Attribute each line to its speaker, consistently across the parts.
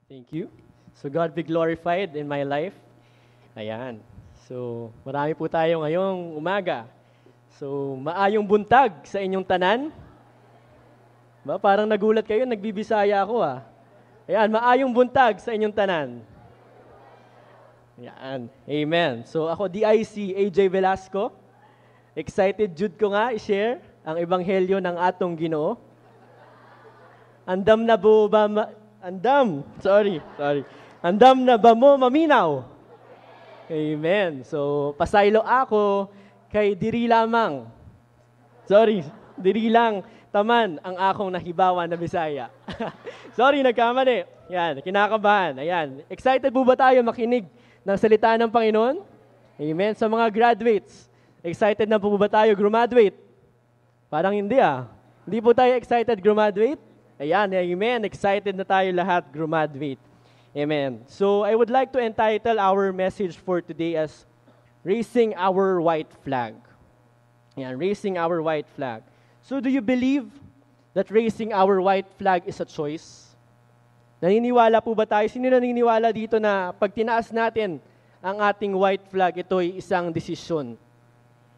Speaker 1: Thank you. So God be glorified in my life. Ayan. So marami po tayo ngayong umaga. So maayong buntag sa inyong tanan. Ba, parang nagulat kayo, nagbibisaya ako ah. Ayan, maayong buntag sa inyong tanan. Ayan. Amen. So ako DIC AJ Velasco. Excited jud ko nga i-share ang ebanghelyo ng atong Ginoo. Andam na po ba sorry. Andam na ba mo maminaw? Amen. So, pasaylo ako kay diri lamang. Sorry, diri lang taman ang akong nahibawa na Bisaya. Sorry, nagkamali. Yan, kinakabahan. Ayan. Excited po ba tayo makinig ng salita ng Panginoon? Amen. Sa mga graduates, excited na po ba tayo graduate? Parang hindi ah. Hindi po tayo excited graduate? Ayan, amen. Excited na tayo lahat graduate. Amen. So, I would like to entitle our message for today as Raising Our White Flag. Ayan, Raising Our White Flag. So, do you believe that raising our white flag is a choice? Naniniwala po ba tayo? Sino naniniwala dito na pag tinaas natin ang ating white flag, ito ay isang desisyon?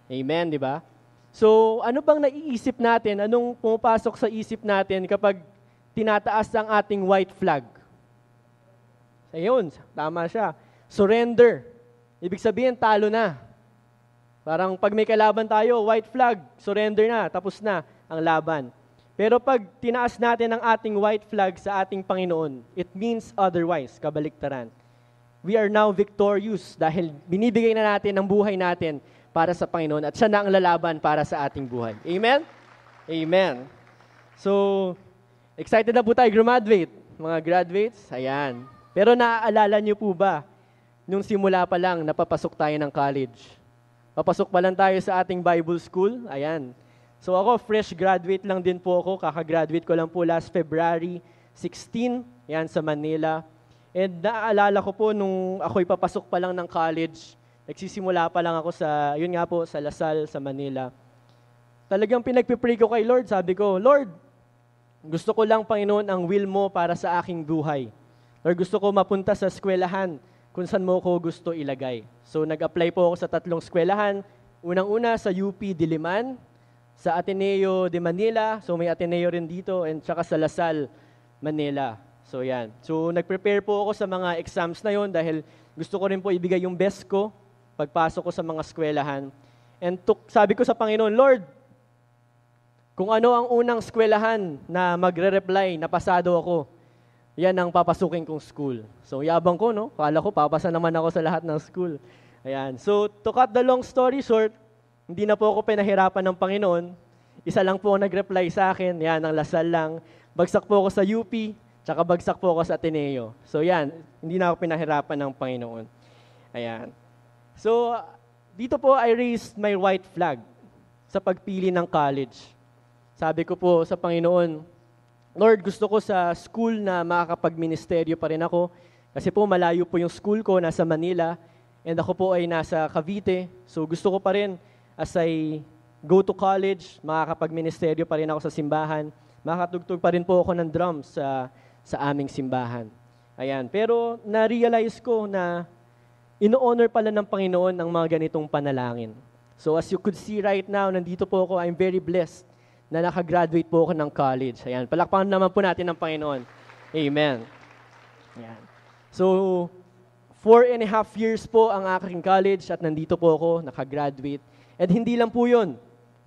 Speaker 1: Amen, di ba? So, ano bang naiisip natin? Anong pumapasok sa isip natin kapag tinataas ang ating white flag? Ayun, tama siya. Surrender. Ibig sabihin, talo na. Parang pag may kalaban tayo, white flag, surrender na, tapos na ang laban. Pero pag tinaas natin ang ating white flag sa ating Panginoon, it means otherwise, kabaliktaran. We are now victorious dahil binibigay na natin ang buhay natin para sa Panginoon at siya na ang lalaban para sa ating buhay. Amen? Amen. So, excited na po tayo graduate. Mga graduates, ayan. Pero naaalala niyo po ba, nung simula pa lang, napapasok tayo ng college? Papasok pa lang tayo sa ating Bible school, ayan. So ako, fresh graduate lang din po ako. Kaka-graduate ko lang po last February 16, yan sa Manila. And naaalala ko po, nung ako'y papasok pa lang ng college, nagsisimula pa lang ako sa, yun nga po, sa Lasal, sa Manila. Talagang pinagpipray ko kay Lord. Sabi ko, Lord, gusto ko lang, Panginoon, ang will mo para sa aking buhay. Lord, gusto ko mapunta sa eskwelahan kung saan mo ko gusto ilagay. So, nag-apply po ako sa 3 eskwelahan. Unang-una sa UP Diliman, sa Ateneo de Manila, so may Ateneo rin dito, and saka sa Lasal, Manila. So, yan. So, nag-prepare po ako sa mga exams na yon dahil gusto ko rin po ibigay yung best ko pagpasok ko sa mga eskwelahan. And sabi ko sa Panginoon, Lord, kung ano ang unang eskwelahan na magre-reply, napasado ako, yan ang papasukin kong school. So, yabang ko, no? Kala ko, papasa naman ako sa lahat ng school. Ayan. So, to cut the long story short, hindi na po ako pinahirapan ng Panginoon. Isa lang po ang nag-reply sa akin. Yan, ang Lasal lang. Bagsak po ako sa UP, tsaka bagsak po ako sa Ateneo. So, yan. Hindi na ako pinahirapan ng Panginoon. Ayan. So, dito po I raised my white flag sa pagpili ng college. Sabi ko po sa Panginoon, Lord, gusto ko sa school na makakapag-ministeryo pa rin ako. Kasi po malayo po yung school ko, nasa Manila. And ako po ay nasa Cavite. So gusto ko pa rin, as I go to college, makakapag-ministeryo pa rin ako sa simbahan. Makakatugtog pa rin po ako ng drums sa aming simbahan. Ayan. Pero na-realize ko na ino-honor pala ng Panginoon ang mga ganitong panalangin. So as you could see right now, nandito po ako, I'm very blessed na nakagraduate po ako ng college. Ayan, palakpakan naman po natin ng Panginoon. Amen. Ayan. So, 4.5 years po ang aking college at nandito po ako, nakagraduate. And hindi lang po yun,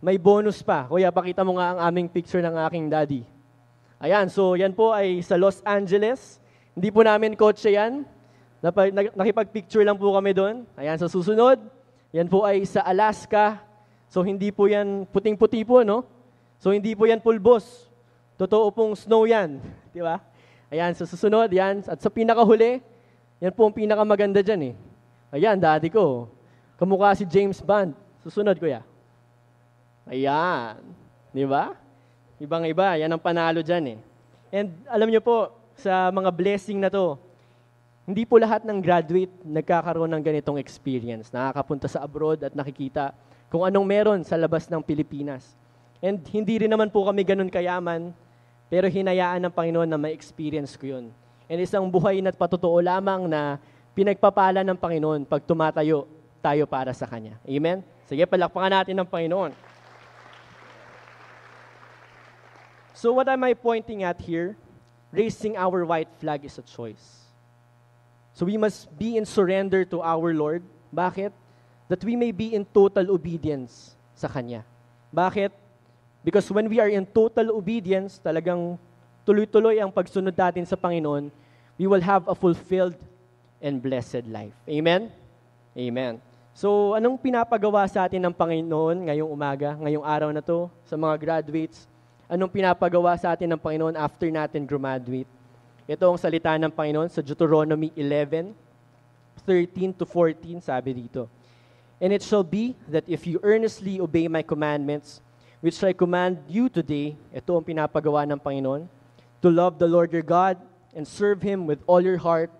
Speaker 1: may bonus pa. Kuya, pakita mo nga ang aming picture ng aking daddy. Ayan, so yan po ay sa Los Angeles. Hindi po namin kotse yan. Nakipag-picture lang po kami doon. Ayan, sa susunod, yan po ay sa Alaska. So hindi po yan puting-puti po, no? So hindi po yan pulbos. Totoo pong snow yan. Di ba? Ayan, sa susunod, yan. At sa pinakahuli, yan po ang pinakamaganda dyan eh. Ayan, daddy ko. Kamukha si James Bond. Susunod, kuya. Ayan. Di ba? Ibang-iba. Yan ang panalo dyan eh. And alam nyo po, sa mga blessing na to, hindi po lahat ng graduate nagkakaroon ng ganitong experience. Nakakapunta sa abroad at nakikita kung anong meron sa labas ng Pilipinas. And hindi rin naman po kami ganun kayaman, pero hinayaan ng Panginoon na ma-experience ko yun. and isang buhay na patotoo lamang na pinagpapala ng Panginoon pag tumatayo tayo para sa Kanya. Amen? Sige, palakpakan natin ng Panginoon. So what am I pointing at here? Raising our white flag is a choice. So we must be in surrender to our Lord. Bakit? That we may be in total obedience sa Kanya. Bakit? Because when we are in total obedience, talagang tuloy-tuloy ang pagsunod natin sa Panginoon, we will have a fulfilled and blessed life. Amen? Amen. So, anong pinapagawa sa atin ng Panginoon ngayong umaga, ngayong araw na to, sa mga graduates? Anong pinapagawa sa atin ng Panginoon after natin graduate? Ito ang salita ng Panginoon sa Deuteronomy 11:13-14, sabi dito. And it shall be that if you earnestly obey my commandments, which I command you today, ito ang pinapagawa ng Panginoon, to love the Lord your God and serve Him with all your heart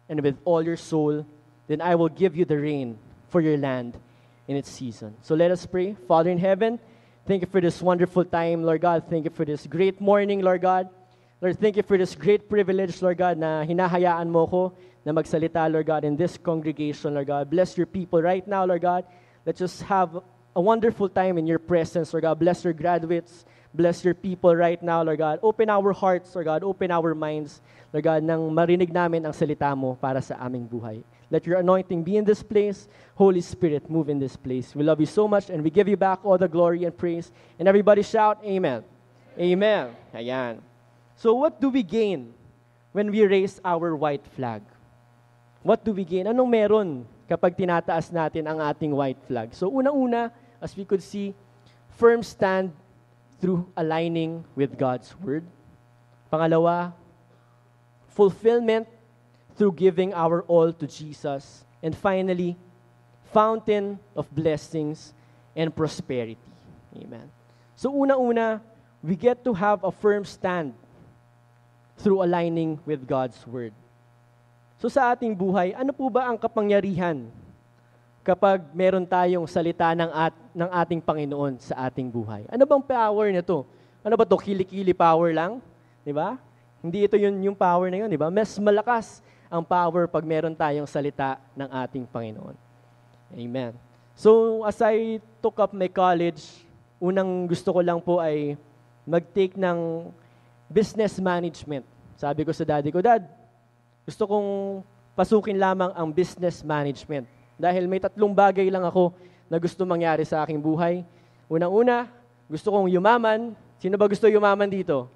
Speaker 1: and with all your soul, then I will give you the rain for your land in its season. So let us pray. Father in heaven, thank you for this wonderful time, Lord God. Thank you for this great morning, Lord God. Lord, thank you for this great privilege, Lord God, na hinahayaan mo ko na magsalita, Lord God, in this congregation, Lord God. Bless your people right now, Lord God. Let's just have a wonderful time in your presence, Lord God. Bless your graduates. Bless your people right now, Lord God. Open our hearts, Lord God. Open our minds, Lord God, nang marinig namin ang salita mo para sa aming buhay. Let your anointing be in this place. Holy Spirit, move in this place. We love you so much and we give you back all the glory and praise. And everybody shout, Amen. Amen. Ayan. So what do we gain when we raise our white flag? What do we gain? Anong meron kapag tinataas natin ang ating white flag? So unang-una, as we could see, firm stand through aligning with God's Word. Pangalawa, fulfillment through giving our all to Jesus. And finally, fountain of blessings and prosperity. Amen. So una-una, we get to have a firm stand through aligning with God's Word. So sa ating buhay, ano po ba ang kapangyarihan kapag meron tayong salita ng ating Panginoon sa ating buhay? Ano bang power nito? Ano ba to? Kili-kili power lang? Di ba? Hindi ito yung power na yun, di ba? Mas malakas ang power pag meron tayong salita ng ating Panginoon. Amen. So as I took up my college, unang gusto ko lang po ay mag-take ng business management. Sabi ko sa daddy ko, Dad, gusto kong pasukin lamang ang business management. Dahil may 3 bagay lang ako na gusto mangyari sa aking buhay. Unang-una, gusto kong yumaman. Sino ba gusto yumaman dito?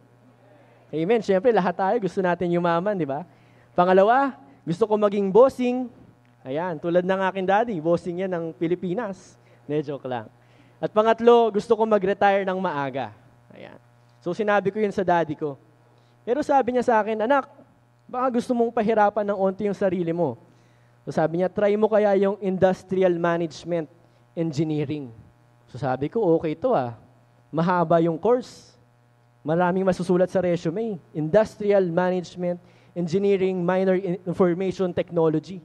Speaker 1: Amen. Siyempre, lahat tayo gusto natin yumaman, di ba? Pangalawa, gusto kong maging bossing. Ayan, tulad ng aking daddy, bossing yan ng Pilipinas. Joke lang. At pangatlo, gusto kong mag-retire ng maaga. Ayan. So sinabi ko yun sa daddy ko. Pero sabi niya sa akin, anak, baka gusto mong pahirapan ng onti yung sarili mo. So sabi niya, try mo kaya yung industrial management engineering. So sabi ko, okay to ah. Mahaba yung course. Maraming masusulat sa resume. Industrial management engineering, minor in information technology.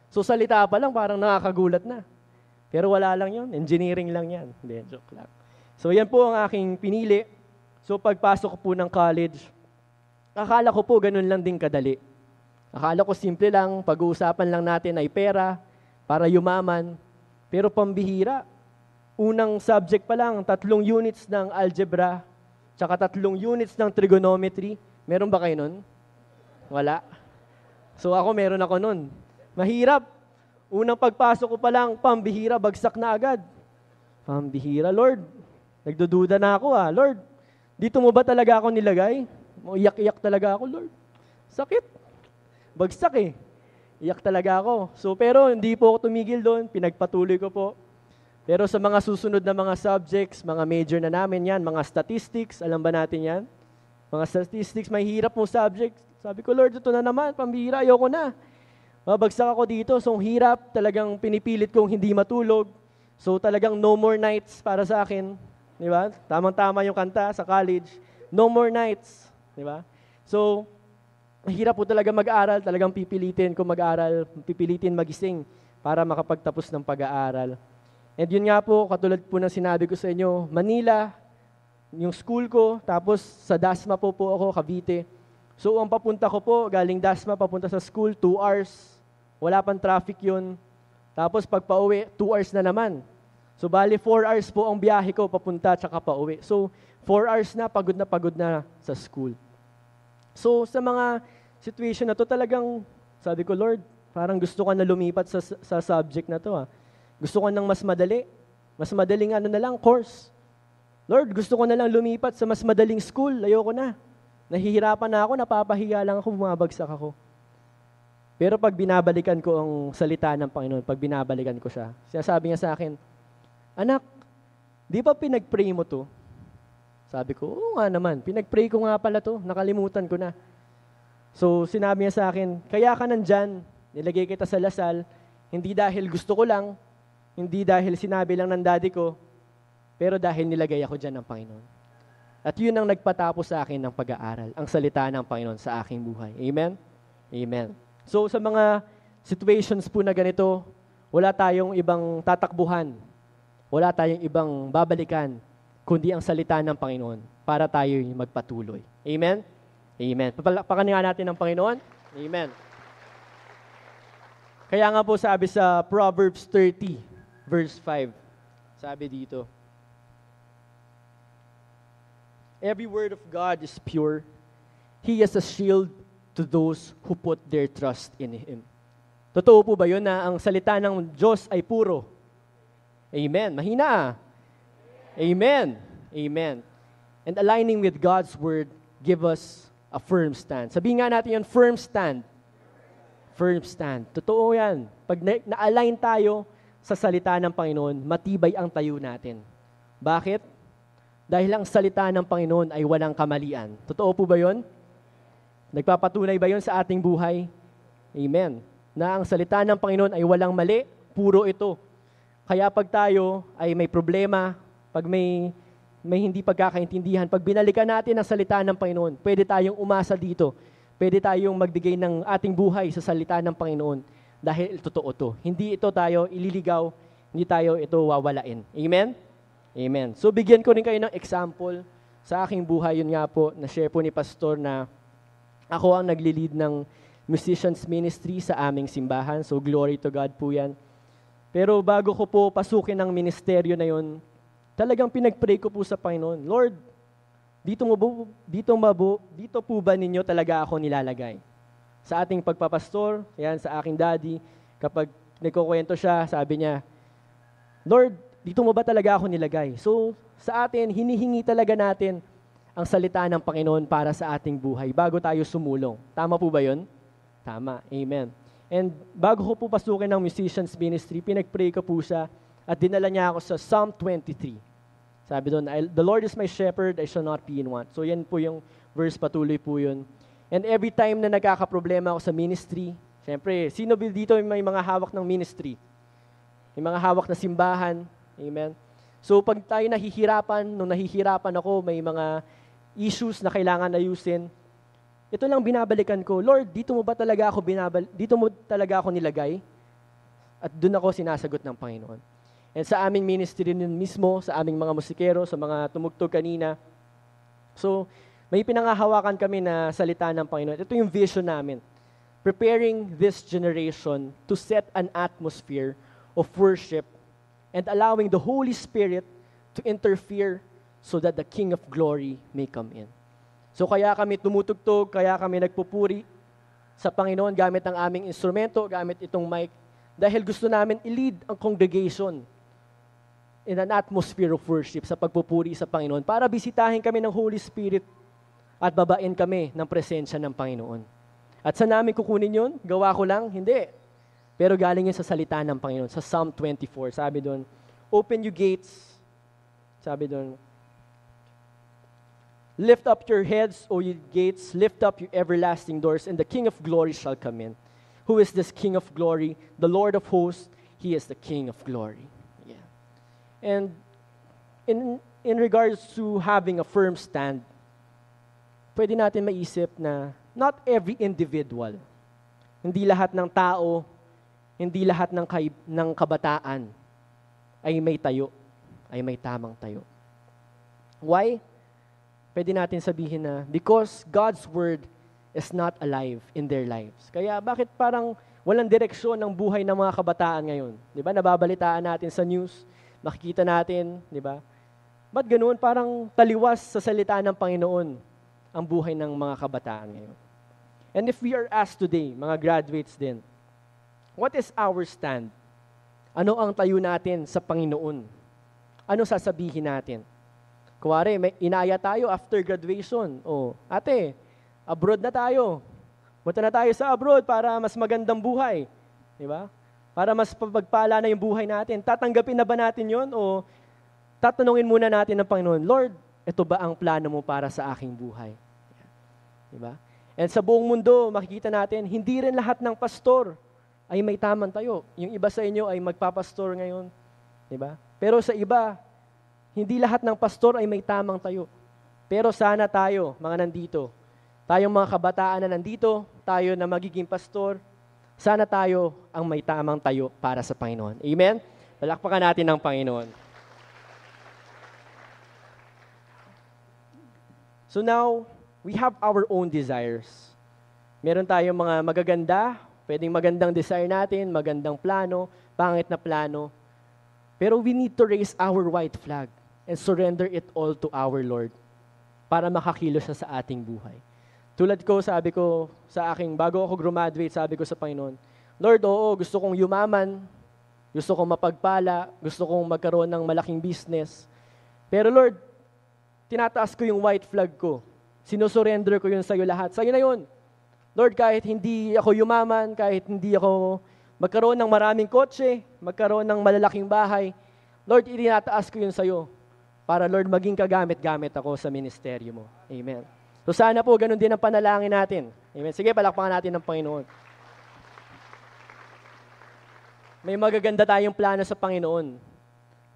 Speaker 1: So salita pa lang, parang nakakagulat na. Pero wala lang yun. Engineering lang yan. Hindi, joke lang. So yan po ang aking pinili. So pagpasok ko po ng college, akala ko po ganun lang din kadali. Akala ko simple lang, pag-uusapan lang natin ay pera, para yumaman. Pero pambihira. Unang subject pa lang, 3 units ng algebra, tsaka 3 units ng trigonometry. Meron ba kayo nun? Wala. So ako, meron ako nun. Mahirap. Unang pagpasok ko pa lang, pambihira, bagsak na agad. Pambihira, Lord. Nagdududa na ako Lord, dito mo ba talaga ako nilagay? Iyak-iyak talaga ako, Lord. Sakit. Bagsak Iyak talaga ako. So, pero hindi po ako tumigil doon. Pinagpatuloy ko po. Pero sa mga susunod na mga subjects, mga major na namin yan, mga statistics, alam ba natin yan? Mga statistics, may hirap mong subjects. Sabi ko, Lord, ito na naman, pambihira, ayoko na. Mabagsak ako dito, so hirap, talagang pinipilit kong hindi matulog. So talagang no more nights para sa akin. Di ba? Tamang-tama yung kanta sa college. No more nights. Di ba? So, mahirap po talaga mag-aral. Talagang pipilitin ko mag-aral. Pipilitin magising para makapagtapos ng pag-aaral. And yun nga po, katulad po ng sinabi ko sa inyo, Manila, yung school ko, tapos sa Dasma po ako, Cavite. So ang papunta ko po, galing Dasma, papunta sa school, 2 hours. Wala pang traffic yun. Tapos pag pauwi, 2 hours na naman. So bali 4 hours po ang biyahe ko, papunta tsaka pauwi. So 4 hours na pagod na sa school. So sa mga situation na to talagang, sabi ko, Lord, parang gusto ko na lumipat sa subject na to. Gusto ko ng mas madali. Mas madaling na lang, course. Lord, gusto ko na lang lumipat sa mas madaling school. Ayoko na. Nahihirapan na ako, napapahiya lang ako, bumabagsak ako. Pero pag binabalikan ko ang salita ng Panginoon, pag binabalikan ko siya, sinasabi niya sa akin, anak, di ba pinag-pray mo to? Sabi ko, oo nga naman, pinag-pray ko nga pala to, nakalimutan ko na. So sinabi niya sa akin, kaya ka nandyan, nilagay kita sa Lasal, hindi dahil gusto ko lang, hindi dahil sinabi lang ng daddy ko, pero dahil nilagay ako dyan ng Panginoon. At yun ang nagpatapos sa akin ng pag-aaral, ang salita ng Panginoon sa aking buhay. Amen? Amen. So sa mga situations po na ganito, wala tayong ibang tatakbuhan, wala tayong ibang babalikan, kundi ang salita ng Panginoon para tayo'y magpatuloy. Amen? Amen. Papalakpakan nga natin ng Panginoon. Amen. Kaya nga po sabi sa Proverbs 30, verse 5, sabi dito, every word of God is pure. He is a shield to those who put their trust in Him. Totoo po ba yun na ang salita ng Diyos ay puro? Amen. Mahina. Amen. Amen. And aligning with God's word give us a firm stand. Sabihin nga natin yun, firm stand. Firm stand. Totoo yan. Pag na-align tayo sa salita ng Panginoon, matibay ang tayo natin. Bakit? Dahil ang salita ng Panginoon ay walang kamalian. Totoo po ba yun? Nagpapatunay ba yun sa ating buhay? Amen. Na ang salita ng Panginoon ay walang mali, puro ito. Kaya pag tayo ay may problema, pag may hindi pagkakaintindihan, pag binalikan natin ang salita ng Panginoon, pwede tayong umasa dito. Pwede tayong magbigay ng ating buhay sa salita ng Panginoon dahil totoo to. Hindi ito tayo ililigaw, hindi tayo ito wawalain. Amen? Amen. So bigyan ko rin kayo ng example sa aking buhay. Yun nga po, na-share po ni Pastor na ako ang nagli-lead ng musicians ministry sa aming simbahan. So glory to God po yan. Pero bago ko po pasukin ang ministeryo na yun, talagang pinag-pray ko po sa Panginoon, Lord, dito po ba ninyo talaga ako nilalagay? Sa ating pagpapastor, yan, sa aking daddy, kapag nagkukwento siya, sabi niya, Lord, dito mo ba talaga ako nilagay? So, sa atin, hinihingi talaga natin ang salita ng Panginoon para sa ating buhay bago tayo sumulong. Tama po ba yun? Tama. Amen. And bago ko po pasukin ng musicians ministry, pinag-pray ko po siya at dinala niya ako sa Psalm 23. Sabi doon, the Lord is my shepherd, I shall not be in want. So yan po yung verse, patuloy po yun. And every time na nagkakaproblema ako sa ministry, syempre, sino dito may mga hawak ng ministry? May mga hawak na simbahan. Amen. So pag tayo nahihirapan, nung nahihirapan ako, may mga issues na kailangan ayusin, ito lang binabalikan ko, Lord, dito mo talaga ako nilagay? At doon ako sinasagot ng Panginoon. And sa aming ministry din mismo, sa aming mga musikero, sa mga tumugtog kanina, so may pinangahawakan kami na salita ng Panginoon. Ito yung vision namin. Preparing this generation to set an atmosphere of worship and allowing the Holy Spirit to interfere so that the King of Glory may come in. So kaya kami tumutugtog, kaya kami nagpupuri sa Panginoon gamit ang aming instrumento, gamit itong mic, dahil gusto namin i-lead ang congregation in an atmosphere of worship sa pagpupuri sa Panginoon para bisitahin kami ng Holy Spirit at babain kami ng presensya ng Panginoon. At saan namin kukunin yun? Gawa ko lang? Hindi. Pero galing yun sa salita ng Panginoon, sa Psalm 24. Sabi doon, open you gates. Sabi doon, lift up your heads, O ye gates, lift up your everlasting doors, and the King of glory shall come in. Who is this King of glory? The Lord of hosts, He is the King of glory. Yeah. And in regards to having a firm stand, pwede natin maisip na not every individual, hindi lahat ng tao, hindi lahat ng kabataan ay may tayo, ay may tamang tayo. Why? Pwede natin sabihin na because God's word is not alive in their lives. Kaya bakit parang walang direksyon ng buhay ng mga kabataan ngayon? Di ba? Nababalitaan natin sa news, makikita natin, di ba? Ba't ganoon? Parang taliwas sa salita ng Panginoon ang buhay ng mga kabataan ngayon. And if we are asked today, mga graduates din, what is our stand? Ano ang tayo natin sa Panginoon? Ano sasabihin natin? Kuwari, may inaya tayo after graduation. O, ate, abroad na tayo. Punta na tayo sa abroad para mas magandang buhay. Di ba? Para mas pagpala na yung buhay natin. Tatanggapin na ba natin yon? O tatanungin muna natin ng Panginoon, Lord, ito ba ang plano mo para sa aking buhay? Di ba? And sa buong mundo, makikita natin, hindi rin lahat ng pastor ay may tamang tayo. Yung iba sa inyo ay magpapastor ngayon. Di ba? Pero sa iba, hindi lahat ng pastor ay may tamang tayo. Pero sana tayo, mga nandito, tayong mga kabataan na nandito, tayo na magiging pastor, sana tayo ang may tamang tayo para sa Panginoon. Amen? Palakpakan natin ng Panginoon. So now, we have our own desires. Meron tayong mga magaganda, pwedeng magandang desire natin, magandang plano, pangit na plano. Pero we need to raise our white flag and surrender it all to our Lord para makakilos siya sa ating buhay. Tulad ko, sabi ko sa aking, bago ako graduate, sabi ko sa Panginoon, Lord, oo, gusto kong yumaman, gusto kong mapagpala, gusto kong magkaroon ng malaking business. Pero Lord, tinataas ko yung white flag ko. Sinusurrender ko yun sa'yo lahat. Sa'yo na yun. Lord, kahit hindi ako yumaman, kahit hindi ako magkaroon ng maraming kotse, magkaroon ng malalaking bahay, Lord, itinataas ko yun sa'yo para, Lord, maging kagamit-gamit ako sa ministeryo mo. Amen. So sana po, ganun din ang panalangin natin. Amen. Sige, palakpakan natin ng Panginoon. May magaganda tayong plano sa Panginoon.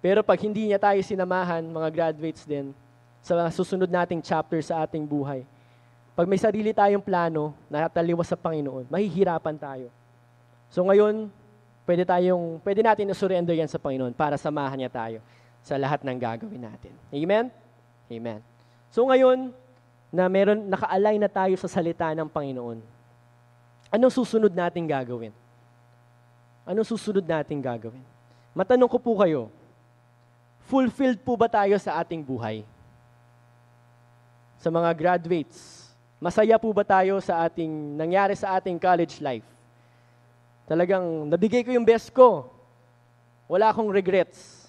Speaker 1: Pero pag hindi niya tayo sinamahan, mga graduates din, sa susunod nating chapter sa ating buhay, pag may sarili tayong plano na nataliwas sa Panginoon, mahihirapan tayo. So ngayon, pwede natin i-surrender yan sa Panginoon para samahan niya tayo sa lahat ng gagawin natin. Amen? Amen. So ngayon, na naka-align na tayo sa salita ng Panginoon, anong susunod nating gagawin? Anong susunod nating gagawin? Matanong ko po kayo, fulfilled po ba tayo sa ating buhay? Sa mga graduates, masaya po ba tayo sa nangyari sa ating college life? Talagang nabigay ko yung best ko. Wala akong regrets.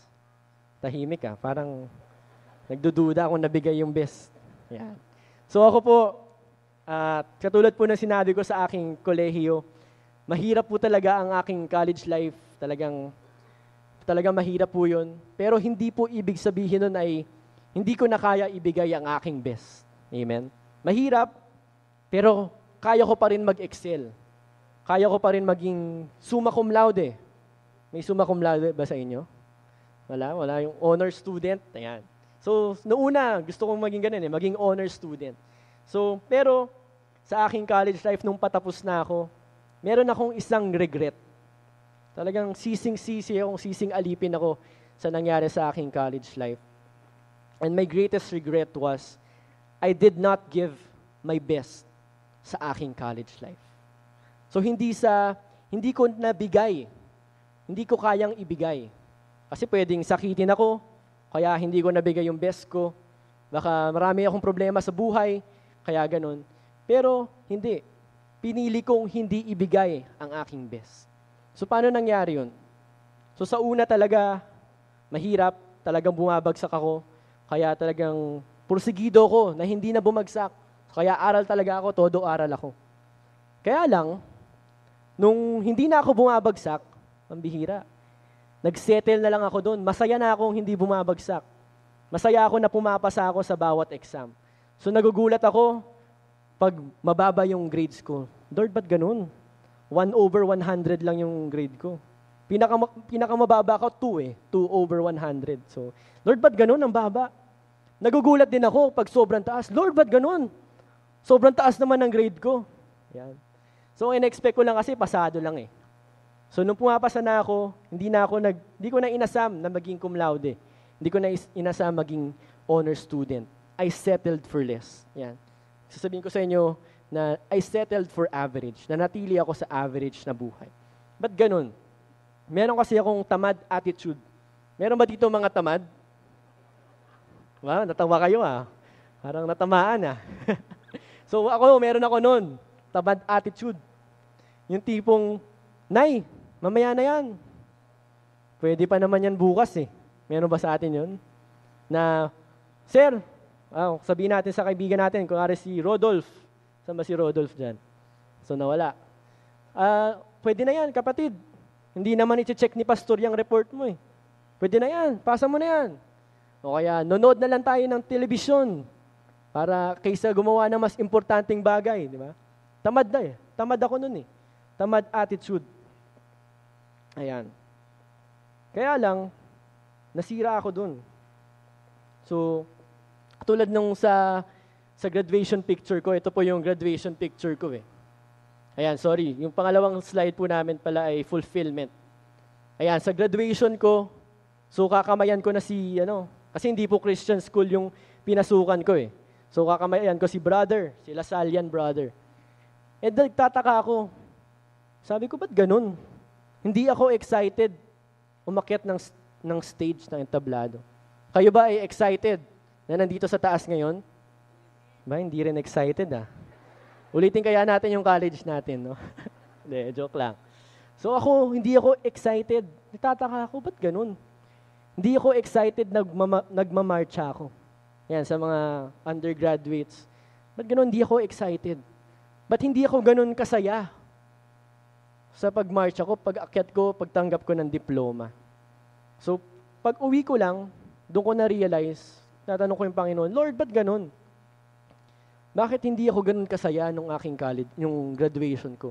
Speaker 1: Tahimik ka, parang nagdududa kung nabigay yung best. Yan. So ako po, katulad po ng sinabi ko sa aking kolehiyo, mahirap po talaga ang aking college life. Talagang mahirap po yun. Pero hindi po ibig sabihin nun ay hindi ko na kaya ibigay ang aking best. Amen? Mahirap, pero kaya ko pa rin mag-excel. Kaya ko pa rin maging summa cum laude. May summa cum laude ba sa inyo? Wala yung honor student. Ayan. So, noona, gusto kong maging ganun maging honor student. So, pero sa aking college life, nung patapos na ako, meron akong isang regret. Talagang sising alipin ako sa nangyari sa aking college life. And my greatest regret was, I did not give my best sa aking college life. So hindi ko nabigay, hindi ko kayang ibigay. Kasi pwedeng sakitin ako, kaya hindi ko nabigay yung best ko. Baka marami akong problema sa buhay, kaya ganun. Pero hindi. Pinili kong hindi ibigay ang aking best. So paano nangyari yun? So sa una talaga, mahirap, talagang bumabagsak ako. Kaya talagang pursigido ko na hindi na bumagsak. Kaya aral talaga ako, todo aral ako. Kaya lang, nung hindi na ako bumabagsak, ang bihira, nagsettle na lang ako doon. Masaya na akong hindi bumabagsak. Masaya ako na pumapasa ako sa bawat exam. So nagugulat ako pag mababa yung grades ko. Lord, ba't ganun? 1/100 lang yung grade ko. Pinakamababa ko, 2 2/100. So, Lord, ba't ganun ang baba? Nagugulat din ako pag sobrang taas. Lord, ba't ganun? Sobrang taas naman ang grade ko. Yan. So, in-expect ko lang kasi pasado lang eh. So, nung pumapasa na ako, hindi ko na inasam na maging cum laude. Hindi ko na inasam maging honor student. I settled for less. Yan. Sasabihin ko sa inyo, na I settled for average, na natili ako sa average na buhay. Ba't ganun? Meron kasi akong tamad attitude. Meron ba dito mga tamad? Wow, natawa kayo Parang natamaan So meron ako nun, tamad attitude. Yung tipong, Nay, mamaya na yan. Pwede pa naman yan bukas Meron ba sa atin yun? Na, Sir, sabihin natin sa kaibigan natin, kunwari si Rodolph. Saan ba si Rodolph dyan? So nawala. Pwede na yan, kapatid. Hindi naman i-check ni pastor yung report mo Pwede na yan, pasa mo na yan. O kaya, nonood na lang tayo ng telebisyon para kaysa gumawa ng mas importanteng bagay, di ba? Tamad na Tamad ako nun Tamad attitude. Ayan. Kaya lang, nasira ako dun. So, tulad nung sa graduation picture ko, ito po yung graduation picture ko Ayan, sorry. Yung pangalawang slide po namin pala ay fulfillment. Ayan, sa graduation ko, so kakamayan ko na kasi hindi po Christian school yung pinasukan ko So kakamayan ko si brother, si Lasallian brother. Nagtataka ako. Sabi ko, ba't ganun? Hindi ako excited umakyat ng stage ng entablado. Kayo ba ay excited na nandito sa taas ngayon? Ba, hindi rin excited Ulitin kaya natin yung college natin, no? Hindi, joke lang. So hindi ako excited. Nagtataka ako, ba't ganun? Hindi ako excited nagmamarcha ako. Yan, sa mga undergraduates. Ba't ganun, hindi ako excited? Ba't hindi ako ganun kasaya? Sa pagmarcha ko, pag-akyat ko, pagtanggap ko ng diploma. So, pag uwi ko lang, doon ko na-realize, tatanong ko yung Panginoon, Lord, ba't ganun? Bakit hindi ako ganun kasaya nung aking college, yung graduation ko?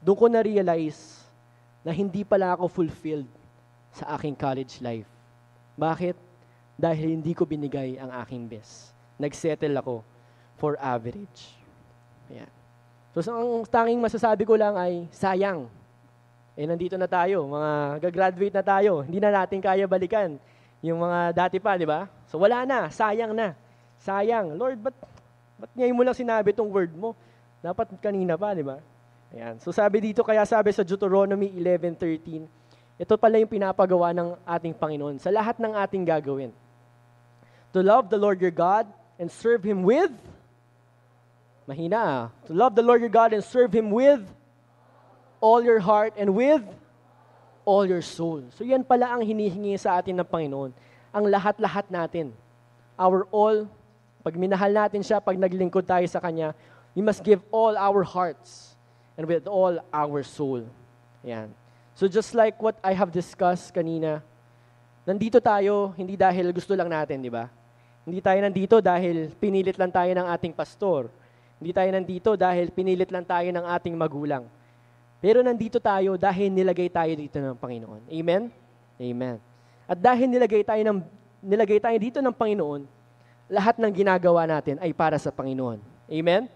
Speaker 1: Doon ko na-realize na hindi pala ako fulfilled sa aking college life. Bakit? Dahil hindi ko binigay ang aking best. Nag-settle ako for average. Ayan. So, ang tanging masasabi ko lang ay, sayang. Nandito na tayo, mga gagraduate na tayo. Hindi na natin kaya balikan yung mga dati pa, di ba? So, wala na, sayang na. Sayang. Lord, ba't ngayon mo lang sinabi itong word mo? Dapat kanina pa, di ba? Ayan. So, sabi dito, kaya sabi sa Deuteronomy 11:13, ito pala yung pinapagawa ng ating Panginoon sa lahat ng ating gagawin. To love the Lord your God and serve Him with, mahina to love the Lord your God and serve Him with all your heart and with all your soul. So yan pala ang hinihingi sa atin ng Panginoon. Ang lahat-lahat natin. Our all, pag minahal natin siya, pag naglingkod tayo sa Kanya, we must give all our hearts and with all our soul. Yan. So just like what I have discussed kanina, nandito tayo hindi dahil gusto lang natin, di ba? Hindi tayo nandito dahil pinilit lang tayo ng ating pastor. Hindi tayo nandito dahil pinilit lang tayo ng ating magulang. Pero nandito tayo dahil nilagay tayo dito ng Panginoon. Amen? Amen. At dahil nilagay tayo dito ng Panginoon, lahat ng ginagawa natin ay para sa Panginoon. Amen?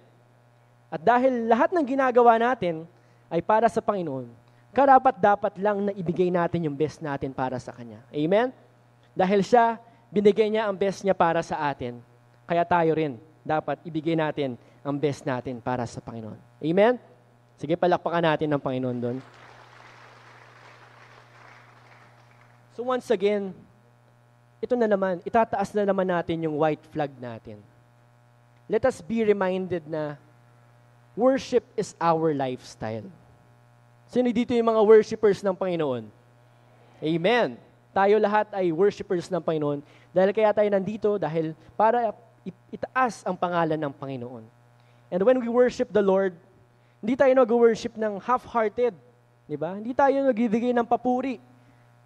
Speaker 1: At dahil lahat ng ginagawa natin ay para sa Panginoon, karapat-dapat lang na ibigay natin yung best natin para sa Kanya. Amen? Dahil siya, binigay niya ang best niya para sa atin. Kaya tayo rin, dapat ibigay natin ang best natin para sa Panginoon. Amen? Sige, palakpakan natin ng Panginoon doon. So once again, ito na naman, itataas na naman natin yung white flag natin. Let us be reminded na worship is our lifestyle. Sino dito yung mga worshipers ng Panginoon? Amen. Tayo lahat ay worshipers ng Panginoon. Dahil kaya tayo nandito, dahil para itaas ang pangalan ng Panginoon. And when we worship the Lord, hindi tayo nag-worship ng half-hearted. Diba? Hindi tayo nagbibigay ng papuri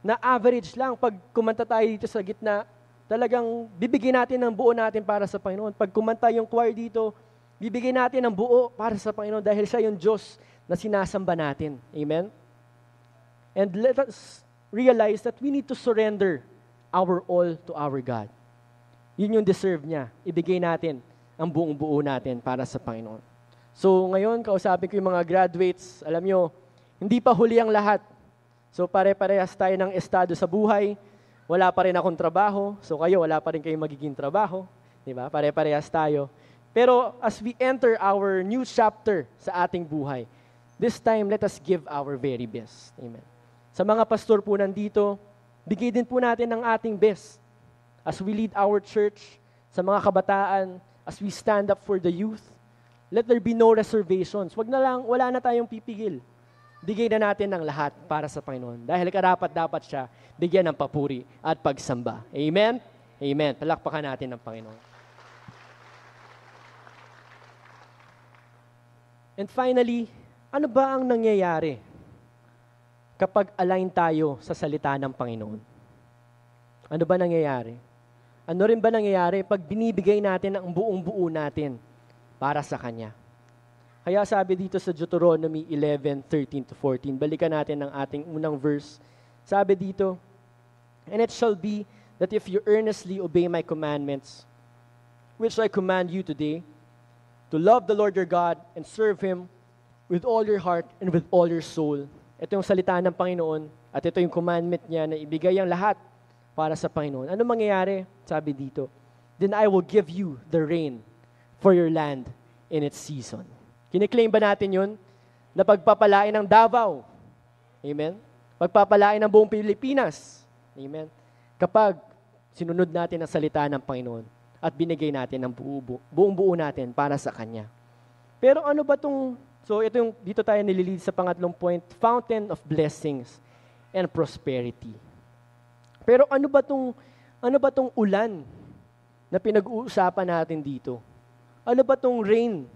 Speaker 1: na average lang. Pag kumanta tayo dito sa gitna, talagang bibigyan natin ng buo natin para sa Panginoon. Pag kumanta yung choir dito, bibigyan natin ng buo para sa Panginoon dahil siya yung Diyos na sinasamba natin. Amen? And let us realize that we need to surrender our all to our God. Yun yung deserve niya. Ibigay natin ang buong buo natin para sa Panginoon. So ngayon, kausapin ko yung mga graduates. Alam nyo, hindi pa huli ang lahat. So pare-parehas tayo ng estado sa buhay. Wala pa rin akong trabaho. So kayo, wala pa rin kayong magiging trabaho. Diba? Pare-parehas tayo. Pero as we enter our new chapter sa ating buhay, this time, let us give our very best. Amen. Sa mga pastor po nandito, bigay din po natin ang ating best. As we lead our church, sa mga kabataan, as we stand up for the youth, let there be no reservations. Wala na tayong pipigil. Bigay na natin ang lahat para sa Panginoon. Dahil karapat-dapat siya bigyan ng papuri at pagsamba. Amen? Amen. Palakpakan natin ang Panginoon. And finally, ano ba ang nangyayari kapag align tayo sa salita ng Panginoon? Ano ba nangyayari? Ano rin ba nangyayari pag binibigay natin ang buong-buo natin para sa Kanya? Kaya sabi dito sa Deuteronomy 11:13-14, balikan natin ang ating unang verse. Sabi dito, "And it shall be that if you earnestly obey my commandments, which I command you today, to love the Lord your God and serve Him with all your heart and with all your soul." Ito yung salita ng Panginoon at ito yung commandment niya na ibigay ang lahat para sa Panginoon. Ano mangyayari? Sabi dito, "Then I will give you the rain for your land in its season." Kiniklaim ba natin yun? Na pagpapalain ng Davao. Amen? Pagpapalain ng buong Pilipinas. Amen? Kapag sinunod natin ang salita ng Panginoon at binigay natin ang buong buo natin para sa Kanya. Pero ano ba dito tayo nililid sa pangatlong point, fountain of blessings and prosperity. Pero ano ba tong ulan na pinag-uusapan natin dito? Ano ba tong rain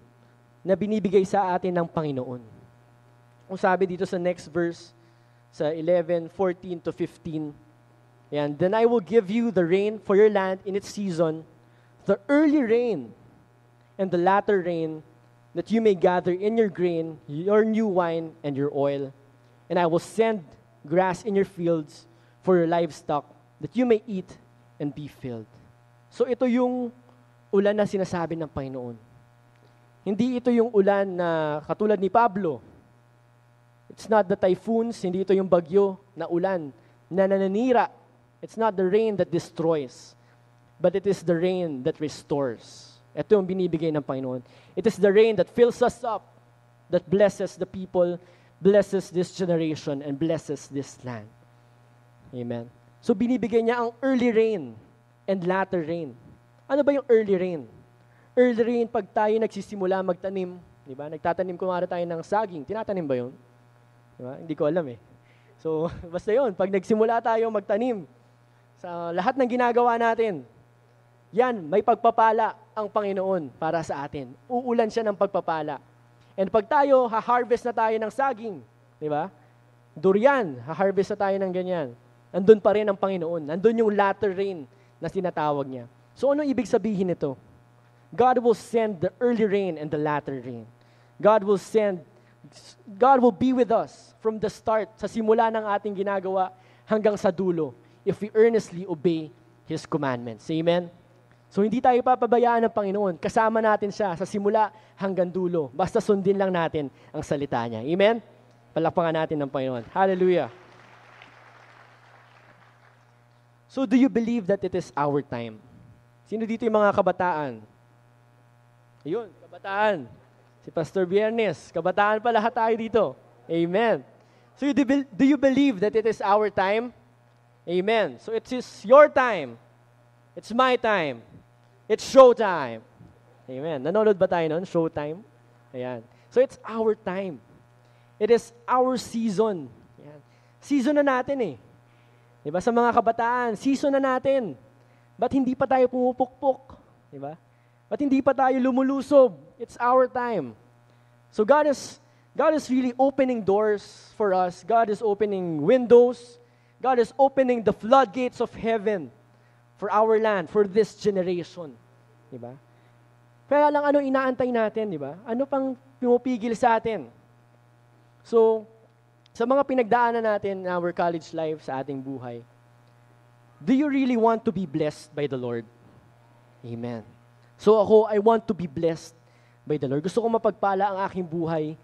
Speaker 1: na binibigay sa atin ng Panginoon? Kung sabi dito sa next verse, sa 11:14-15, yan, "Then I will give you the rain for your land in its season, the early rain and the latter rain, that you may gather in your grain, your new wine, and your oil. And I will send grass in your fields for your livestock, that you may eat and be filled." So ito yung ulan na sinasabi ng Panginoon. Hindi ito yung ulan na katulad ni Pablo. It's not the typhoons, hindi ito yung bagyo na ulan na nananira. It's not the rain that destroys, but it is the rain that restores. Ito yung binibigay ng Panginoon. It is the rain that fills us up, that blesses the people, blesses this generation, and blesses this land. Amen. So binibigay niya ang early rain and latter rain. Ano ba yung early rain? Early rain, pag tayo nagsisimula magtanim, di ba? Nagtatanim kumara tayo ng saging. Tinatanim ba yun? Di ba? Hindi ko alam eh. So, basta yun. Pag nagsimula tayo magtanim, sa lahat ng ginagawa natin, yan, may pagpapala ang Panginoon para sa atin. Uulan siya ng pagpapala. And pag tayo, ha-harvest na tayo ng saging, di ba? Durian, ha-harvest na tayo ng ganyan. Andun pa rin ang Panginoon. Andun yung latter rain na sinatawag niya. So, anong ibig sabihin nito? God will send the early rain and the latter rain. God will be with us from the start, sa simula ng ating ginagawa hanggang sa dulo, if we earnestly obey His commandments. Amen? So, hindi tayo papabayaan ng Panginoon. Kasama natin siya sa simula hanggang dulo. Basta sundin lang natin ang salita niya. Amen? Palakpakan natin ng Panginoon. Hallelujah. So, do you believe that it is our time? Sino dito yung mga kabataan? Ayun, kabataan. Si Pastor Biernes. Kabataan pa lahat tayo dito. Amen. So, do you believe that it is our time? Amen. So, it is your time. It's my time. It's showtime. Amen. Nanonood ba tayo nun? Showtime? Ayan. So, it's our time. It is our season. Ayan. Season na natin eh. Diba? Sa mga kabataan, season na natin. Ba't hindi pa tayo pumupukpok? Diba? Ba't hindi pa tayo lumulusob? It's our time. So God is really opening doors for us. God is opening windows. God is opening the floodgates of heaven for our land, for this generation. Diba? Kaya lang ano inaantay natin, diba? Ano pang pumupigil sa atin? So, sa mga pinagdaanan natin in our college life, sa ating buhay, do you really want to be blessed by the Lord? Amen. So ako, I want to be blessed by the Lord. Gusto ko mapagpala ang aking buhay.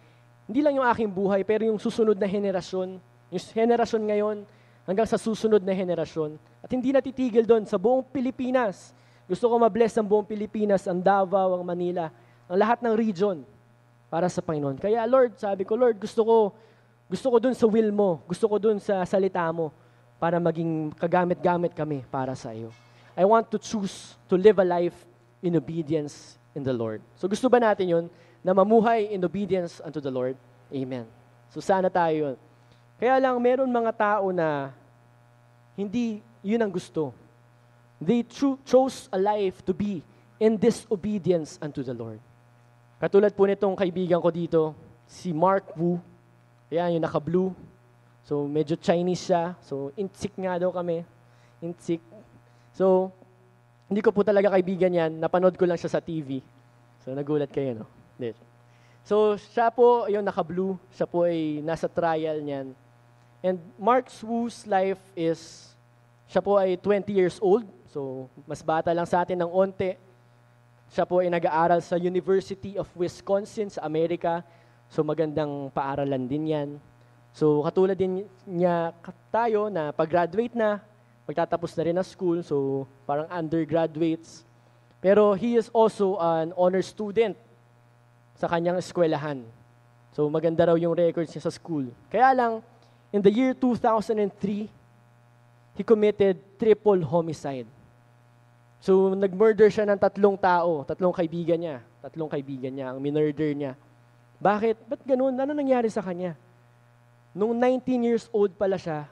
Speaker 1: Hindi lang yung aking buhay, pero yung susunod na henerasyon. Yung henerasyon ngayon, hanggang sa susunod na henerasyon. At hindi natitigil doon, sa buong Pilipinas. Gusto ko ma-bless ang buong Pilipinas, ang Davao, ang Manila, ang lahat ng region para sa Panginoon. Kaya Lord, sabi ko, Lord, gusto ko dun sa will mo, gusto ko dun sa salita mo para maging kagamit-gamit kami para sa iyo. I want to choose to live a life in obedience in the Lord. So gusto ba natin yun, na mamuhay in obedience unto the Lord? Amen. So sana tayo yun. Kaya lang, meron mga tao na hindi yun ang gusto. They chose a life to be in disobedience unto the Lord. Katulad po nitong kaibigan ko dito, si Mark Wu. Ayan, yung naka-blue. So, medyo Chinese siya. So, intsik nga daw kami. Intsik. So, hindi ko po talaga kaibigan yan. Napanood ko lang siya sa TV. So, nagulat kayo, no? So, siya po, yung naka-blue. Siya po ay nasa trial niyan. And Mark Wu's life is, siya po ay 20 years old. So, mas bata lang sa atin ng onte. Siya po ay nag-aaral sa University of Wisconsin sa Amerika. So, magandang paaralan din yan. So, katulad din niya tayo na pag-graduate na, magtatapos na rin na school. So, parang undergraduates. Pero he is also an honor student sa kanyang eskwelahan. So, maganda raw yung records niya sa school. Kaya lang, in the year 2003, he committed triple homicide. So, nag-murder siya ng 3 tao, 3 kaibigan niya. 3 kaibigan niya, ang minurder niya. Bakit? Ba't ganun? Ano nangyari sa kanya? Nung 19 years old pala siya,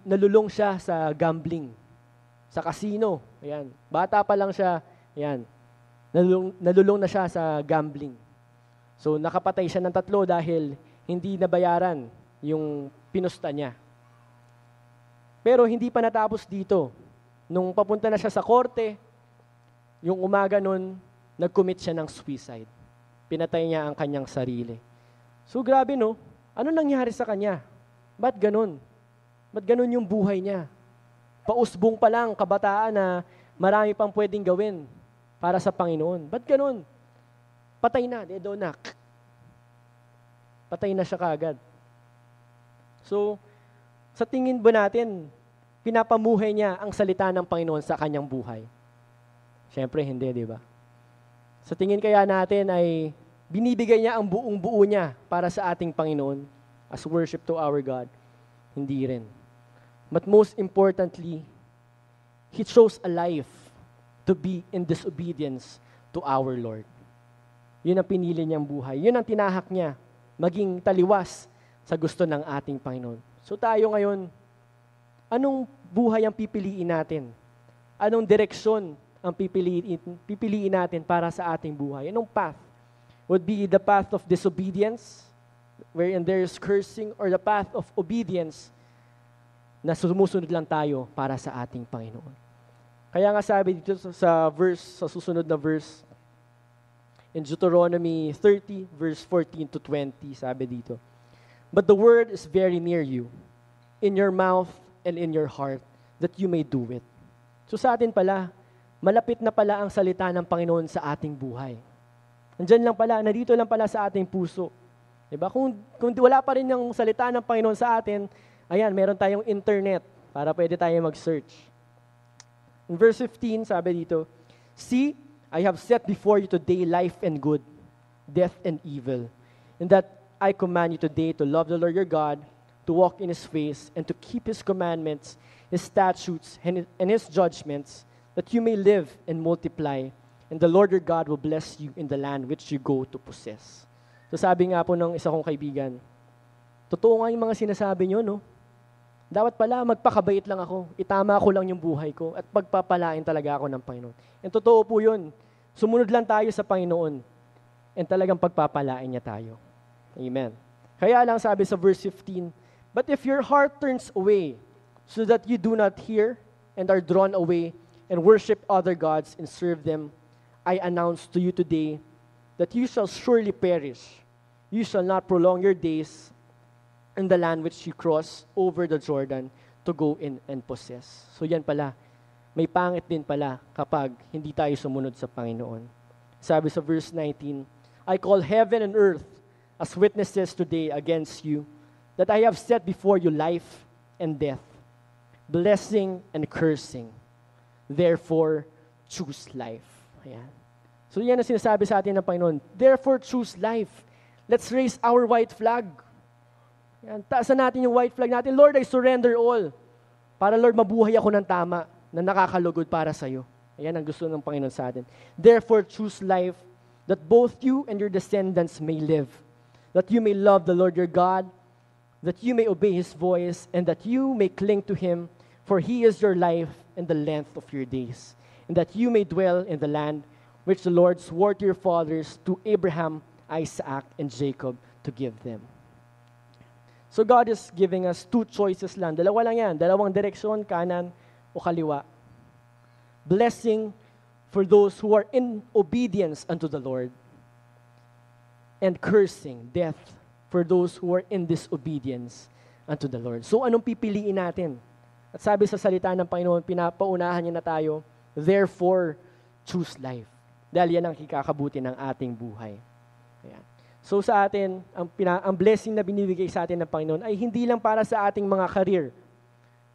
Speaker 1: nalulong siya sa gambling, sa casino. Ayan. Bata pa lang siya, ayan. Nalulong na siya sa gambling. So, nakapatay siya ng 3 dahil hindi nabayaran yung pinusta niya. Pero hindi pa natapos dito. Nung papunta na siya sa korte, yung umaga nun, nag-commit siya ng suicide. Pinatay niya ang kanyang sarili. So grabe no, ano nangyari sa kanya? Ba't ganun? Ba't ganun yung buhay niya? Pausbong pa lang, kabataan na marami pang pwedeng gawin para sa Panginoon. Ba't ganun? Patay na, dedo na. Patay na siya kaagad. So, sa tingin ba natin, pinapamuhay niya ang salita ng Panginoon sa kanyang buhay? Siyempre, hindi, di ba? Sa tingin kaya natin ay binibigay niya ang buong buo niya para sa ating Panginoon as worship to our God? Hindi rin. But most importantly, he chose a life to be in disobedience to our Lord. Yun ang pinili niyang buhay. Yun ang tinahak niya, maging taliwas sa gusto ng ating Panginoon. So tayo ngayon, anong buhay ang pipiliin natin? Anong direksyon ang pipiliin natin para sa ating buhay? Anong path? Would be the path of disobedience, wherein there is cursing, or the path of obedience, na sumusunod lang tayo para sa ating Panginoon. Kaya nga sabi dito sa susunod na verse, in Deuteronomy 30, verse 14 to 20, sabi dito, "But the word is very near you, in your mouth and in your heart, that you may do it." So sa atin pala, malapit na pala ang salita ng Panginoon sa ating buhay. Nandyan lang pala, nandito lang pala sa ating puso. Diba? Kung wala pa rin yung salita ng Panginoon sa atin, ayan, meron tayong internet para pwede tayo mag-search. In verse 15, sabi dito, "See, I have set before you today life and good, death and evil. And that I command you today to love the Lord your God, to walk in His ways, and to keep His commandments, His statutes, and His judgments, that you may live and multiply, and the Lord your God will bless you in the land which you go to possess." So sabi nga po ng isa kong kaibigan, totoo nga yung mga sinasabi nyo, no? Dapat pala magpakabait lang ako, itama ko lang yung buhay ko, at pagpapalain talaga ako ng Panginoon. And totoo po yun. Sumunod lang tayo sa Panginoon, and talagang pagpapalain niya tayo. Amen. Kaya lang sabi sa verse 15, "But if your heart turns away, so that you do not hear, and are drawn away, and worship other gods, and serve them, I announce to you today, that you shall surely perish. You shall not prolong your days in the land which you cross over the Jordan to go in and possess." So yan pala, may pangit din pala kapag hindi tayo sumunod sa Panginoon. Sabi sa verse 19, "I call heaven and earth as witnesses today against you, that I have set before you life and death, blessing and cursing. Therefore, choose life. Ayan. So yan ang sinasabi sa atin ng Panginoon. Therefore, choose life. Let's raise our white flag. Ayan. Taasan natin yung white flag natin. Lord, I surrender all. Para, Lord, mabuhay ako ng tama na nakakalugod para sa iyo. Ayan ang gusto ng Panginoon sa atin. Therefore, choose life that both you and your descendants may live, that you may love the Lord your God, that you may obey His voice, and that you may cling to Him, for He is your life and the length of your days, and that you may dwell in the land which the Lord swore to your fathers, to Abraham, Isaac, and Jacob, to give them. So God is giving us two choices lang. Dalawa lang yan. Dalawang direksyon, kanan o kaliwa. Blessing for those who are in obedience unto the Lord, and cursing, death, for those who are in disobedience unto the Lord. So anong pipiliin natin? At sabi sa salita ng Panginoon, pinapaunahan niya na tayo, therefore, choose life. Dahil yan ang kikakabuti ng ating buhay. Ayan. So sa atin, ang blessing na binibigay sa atin ng Panginoon ay hindi lang para sa ating mga career,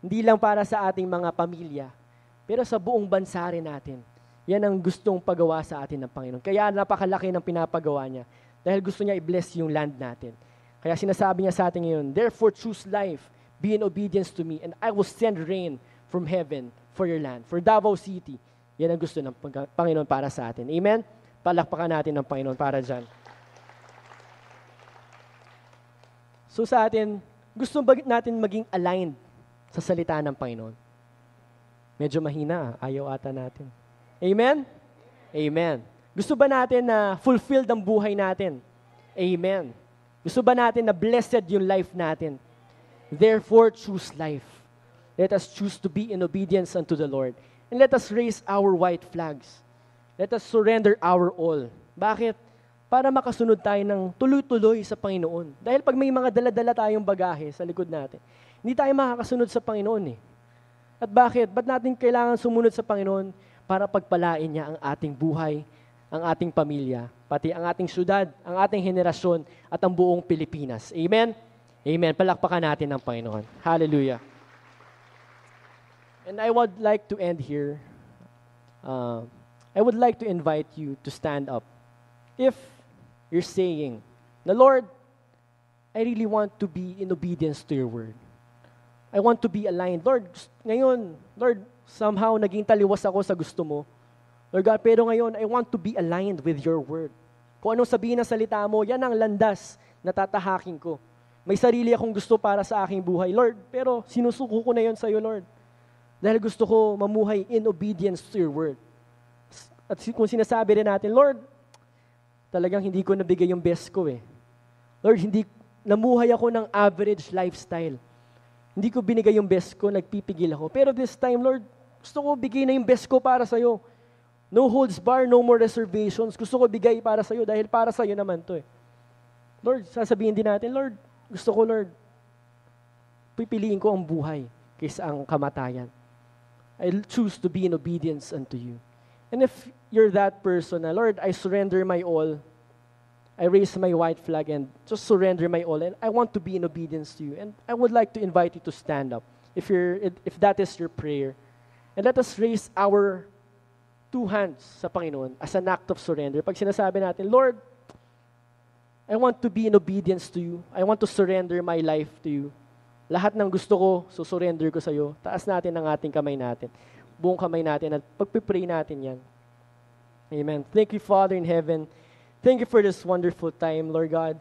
Speaker 1: hindi lang para sa ating mga pamilya, pero sa buong bansa rin natin. Yan ang gustong pagawa sa atin ng Panginoon. Kaya napakalaki ng pinapagawa niya. Dahil gusto niya i-bless yung land natin. Kaya sinasabi niya sa atin ngayon, therefore choose life, be in obedience to me, and I will send rain from heaven for your land, for Davao City. Yan ang gusto ng Panginoon para sa atin. Amen? Palakpakan natin ng Panginoon para dyan. So sa atin, gusto natin maging aligned sa salita ng Panginoon. Medyo mahina, ayaw ata natin. Amen? Amen. Gusto ba natin na fulfilled ang buhay natin? Amen. Gusto ba natin na blessed yung life natin? Therefore, choose life. Let us choose to be in obedience unto the Lord. And let us raise our white flags. Let us surrender our all. Bakit? Para makasunod tayo ng tuloy-tuloy sa Panginoon. Dahil pag may mga dala-dala tayong bagahe sa likod natin, hindi tayo makakasunod sa Panginoon eh. At bakit? Ba't natin kailangan sumunod sa Panginoon? Para pagpalain niya ang ating buhay, ang ating pamilya, pati ang ating syudad, ang ating henerasyon, at ang buong Pilipinas. Amen? Amen. Palakpakan natin ng Panginoon. Hallelujah. And I would like to end here. I would like to invite you to stand up. If you're saying, the Lord, I really want to be in obedience to your word. I want to be aligned. Lord, ngayon, Lord, somehow naging taliwas ako sa gusto mo. Lord God, pero ngayon, I want to be aligned with your word. Kung anong sabihin ng salita mo, yan ang landas na tatahakin ko. May sarili akong gusto para sa aking buhay, Lord, pero sinusuko ko na yon sa iyo, Lord. Dahil gusto ko mamuhay in obedience to your word. At kung sinasabi rin natin, Lord, talagang hindi ko nabigay yung best ko eh. Lord, namuhay ako ng average lifestyle. Hindi ko binigay yung best ko, nagpipigil ako. Pero this time, Lord, gusto ko bigay na yung best ko para sa iyo. No holds bar, no more reservations. Gusto ko bigay para sa iyo dahil para sa iyo naman to eh. Lord, sasabihin din natin, Lord, gusto ko, Lord, pipiliin ko ang buhay kaysa ang kamatayan. I choose to be in obedience unto you. And if you're that person na, Lord, I surrender my all, I raise my white flag and just surrender my all, and I want to be in obedience to you. And I would like to invite you to stand up if that is your prayer. And let us raise our two hands sa Panginoon as an act of surrender. Pag sinasabi natin, Lord, I want to be in obedience to you. I want to surrender my life to you. Lahat ng gusto ko, surrender ko sa iyo. Taas natin ang ating kamay natin. Buong kamay natin at pagpipray natin yan. Amen. Thank you, Father in heaven. Thank you for this wonderful time, Lord God.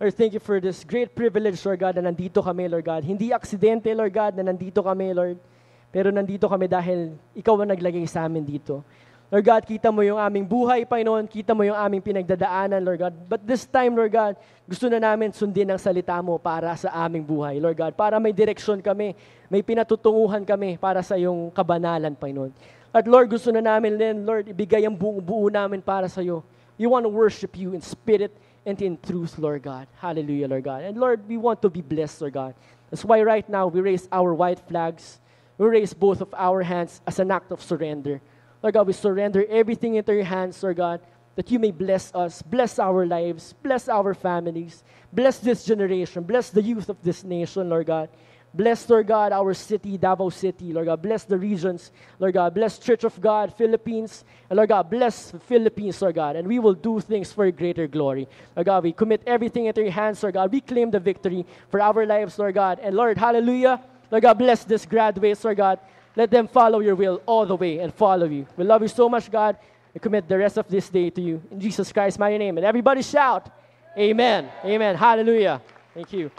Speaker 1: Lord, thank you for this great privilege, Lord God, na nandito kami, Lord God. Hindi aksidente, Lord God, na nandito kami, Lord. Pero nandito kami dahil ikaw ang naglagay sa amin dito. Lord God, kita mo yung aming buhay, Panginoon. Kita mo yung aming pinagdadaanan, Lord God. But this time, Lord God, gusto na namin sundin ang salita mo para sa aming buhay, Lord God. Para may direksyon kami, may pinatutunguhan kami para sa iyong kabanalan, Panginoon. At Lord, gusto na namin din, Lord, ibigay ang buo namin para sa iyo. We want to worship you in spirit and in truth, Lord God. Hallelujah, Lord God. And Lord, we want to be blessed, Lord God. That's why right now, we raise our white flags. We raise both of our hands as an act of surrender. Lord God, we surrender everything into your hands, Lord God, that you may bless us, bless our lives, bless our families, bless this generation, bless the youth of this nation, Lord God. Bless, Lord God, our city, Davao City. Lord God, bless the regions. Lord God, bless Church of God, Philippines. And Lord God, bless the Philippines, Lord God. And we will do things for your greater glory. Lord God, we commit everything into your hands, Lord God. We claim the victory for our lives, Lord God. And Lord, hallelujah. Lord God, bless this graduates, Lord God. Let them follow your will all the way and follow you. We love you so much, God. We commit the rest of this day to you. In Jesus Christ's mighty name. And everybody shout, amen. Amen. Hallelujah. Thank you.